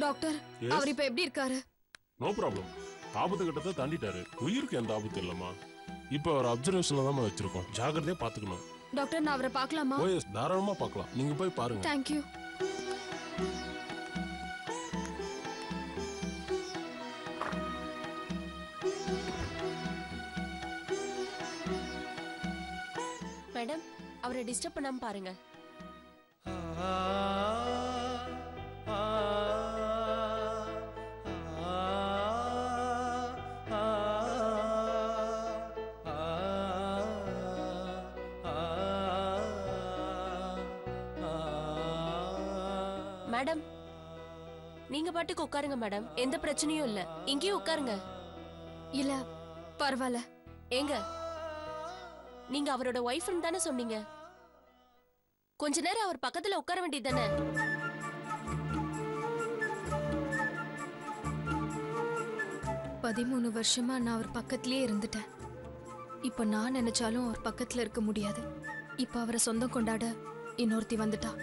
Doctor அவர் இப்ப எப்படி இருக்காரு? No problem. ஆபத்து கட்டத்தை தாண்டிட்டாரு. உயிருக்கு எந்த ஆபத்து இல்லம்மா. இப்போ அவர் அப்சர்வேஷன்ல தான் வச்சிருக்கோம். ஜாக்கிரதையா பாத்துக்கணும். டாக்டர் நான் அவரை பார்க்கலாமா? ஓ எஸ், தாராளமா பார்க்கலாம். நீங்க போய் பாருங்க. Thank you. மேடம், அவரை டிஸ்டர்ப் பண்ணாம பாருங்க. மேடம், நீங்க பாட்டுக்கு உட்காருங்க மேடம். எந்த பிரச்சனையும் இல்ல. இங்கேயும் உட்காருங்க. இல்ல பரவாயில்ல. ஏங்க, நீங்க அவரோட ஒய்ஃப்னு தானே சொன்னீங்க? கொஞ்ச நேரம் அவர் பக்கத்துல உட்கார வேண்டியது தானே? பதிமூணு வருஷமா நான் அவர் பக்கத்திலேயே இருந்துட்டேன். இப்ப நான் நினைச்சாலும் அவர் பக்கத்துல இருக்க முடியாது. இப்ப அவரை சொந்தம் கொண்டாட இன்னொருத்தி வந்துட்டா.